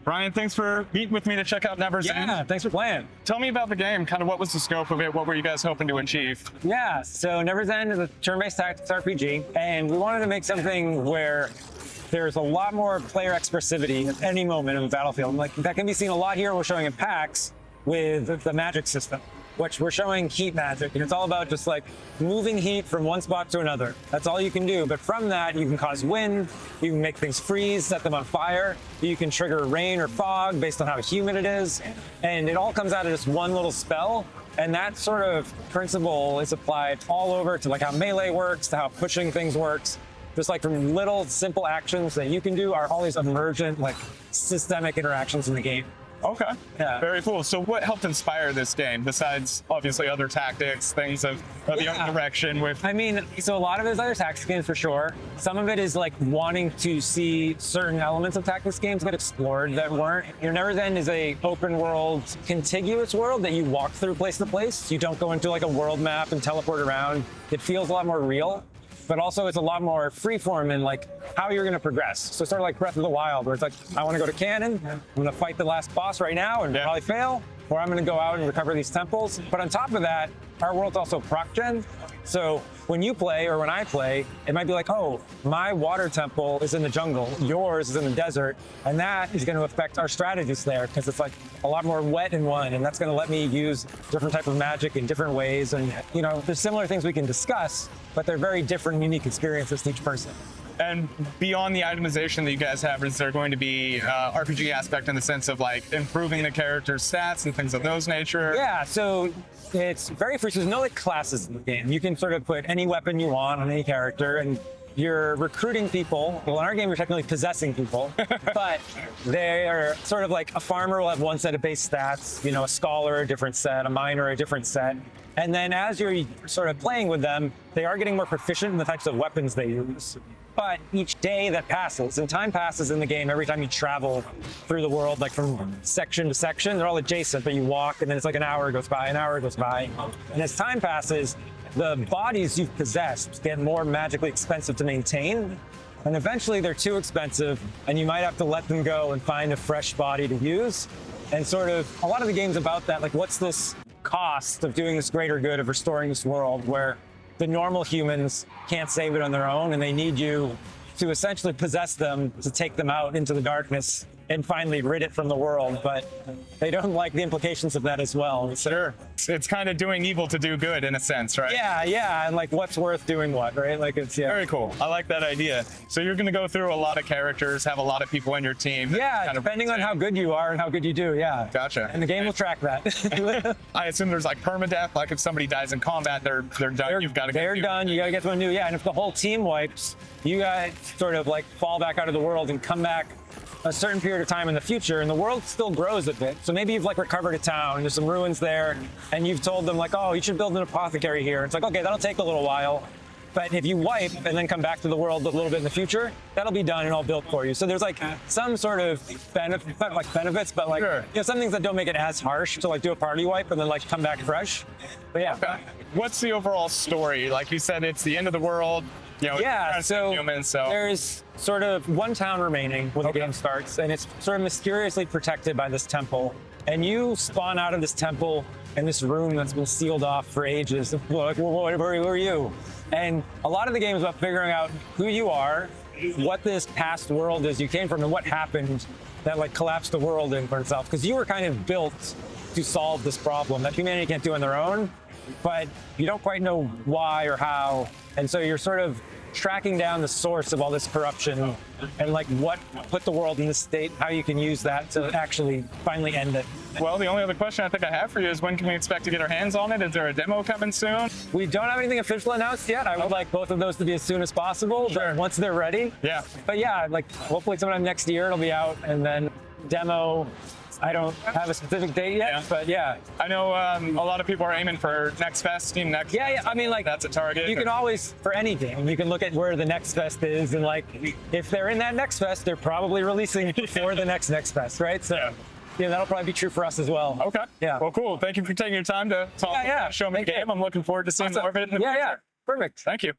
Brian, thanks for meeting with me to check out Never's End. Yeah, thanks for playing. Tell me about the game. Kind of what was the scope of it? What were you guys hoping to achieve? Yeah, so Never's End is a turn-based tactics RPG, and we wanted to make something where there's a lot more player expressivity at any moment in the battlefield. Like that can be seen a lot here. We're showing in PAX with the magic system, which we're showing heat magic, and it's all about just like moving heat from one spot to another. That's all you can do, but from that you can cause wind, you can make things freeze, set them on fire, you can trigger rain or fog based on how humid it is, and it all comes out of just one little spell. And that sort of principle is applied all over to like how melee works, to how pushing things works. Just like from little simple actions that you can do are all these emergent, like systemic interactions in the game. Okay. Yeah. Very cool. So what helped inspire this game besides obviously other tactics, things of the other direction with... I mean, so a lot of it is other tactics games for sure. Some of it is like wanting to see certain elements of tactics games get explored that weren't. Your Never's End is a open world, contiguous world that you walk through place to place. You don't go into like a world map and teleport around. It feels a lot more real. But also it's a lot more freeform in like how you're gonna progress. So sort of like Breath of the Wild, where it's like, I wanna go to Cannon, I'm gonna fight the last boss right now and probably fail, or I'm gonna go out and recover these temples. But on top of that, our world's also proc gen. So when you play or when I play, it might be like, oh, my water temple is in the jungle, yours is in the desert, and that is gonna affect our strategies there because it's like a lot more wet in one, and that's gonna let me use different type of magic in different ways. And you know, there's similar things we can discuss, but they're very different and unique experiences to each person. And beyond the itemization that you guys have, is there going to be RPG aspect in the sense of like improving the character's stats and things of those nature? Yeah, so it's very free. So there's no like classes in the game. You can sort of put any weapon you want on any character, and you're recruiting people. Well, in our game, you're technically possessing people, but they are sort of like a farmer will have one set of base stats, you know, a scholar a different set, a miner a different set. And then as you're sort of playing with them, they are getting more proficient in the types of weapons they use. But each day that passes, and time passes in the game every time you travel through the world, like from section to section, they're all adjacent, but you walk and then it's like an hour goes by, an hour goes by. And as time passes, the bodies you've possessed get more magically expensive to maintain. And eventually they're too expensive and you might have to let them go and find a fresh body to use. And sort of, a lot of the game's about that, like what's this cost of doing this greater good of restoring this world where the normal humans can't save it on their own and they need you to essentially possess them to take them out into the darkness and finally rid it from the world, but they don't like the implications of that as well. Sure. It's kind of doing evil to do good in a sense, right? Yeah, and like what's worth doing what, right? Like it's, yeah. Very cool. I like that idea. So you're gonna go through a lot of characters, have a lot of people in your team. Yeah, depending on how good you are and how good you do, yeah. Gotcha. And the game will track that. I assume there's like permadeath, like if somebody dies in combat, they're done, you've got to They're done, you gotta get someone new, yeah. And if the whole team wipes, you gotta sort of like fall back out of the world and come back a certain period of time in the future, and the world still grows a bit. So maybe you've like recovered a town, and there's some ruins there, and you've told them like, oh, you should build an apothecary here. It's like, okay, that'll take a little while. But if you wipe and then come back to the world a little bit in the future, that'll be done and all built for you. So there's like some sort of benefits, but like, sure, you know, some things that don't make it as harsh to like do a party wipe and then like come back fresh. But yeah. Okay. What's the overall story? Like you said, it's the end of the world. You know, yeah, so humans, there's sort of one town remaining when the game starts, and it's sort of mysteriously protected by this temple. And you spawn out of this temple in this room that's been sealed off for ages. Like, where were you? And a lot of the game is about figuring out who you are, what this past world is you came from, and what happened that like collapsed the world in for itself. Because you were kind of built to solve this problem that humanity can't do on their own, but you don't quite know why or how. And so you're sort of tracking down the source of all this corruption and like what put the world in this state, how you can use that to actually finally end it. Well, the only other question I think I have for you is when can we expect to get our hands on it? Is there a demo coming soon? We don't have anything official announced yet. I would like both of those to be as soon as possible, sure, but once they're ready. Yeah. But yeah, like hopefully sometime next year it'll be out, and then demo, I don't have a specific date yet, but yeah. I know a lot of people are aiming for Next Fest, Team Next. Yeah, I mean, like that's a target. You can always, for any game, you can look at where the Next Fest is, and like if they're in that Next Fest, they're probably releasing it before the next Fest, right? So yeah, that'll probably be true for us as well. Okay. Yeah. Well, cool. Thank you for taking your time to talk, show me the game. I'm looking forward to seeing more of it in the future. Yeah, perfect. Thank you.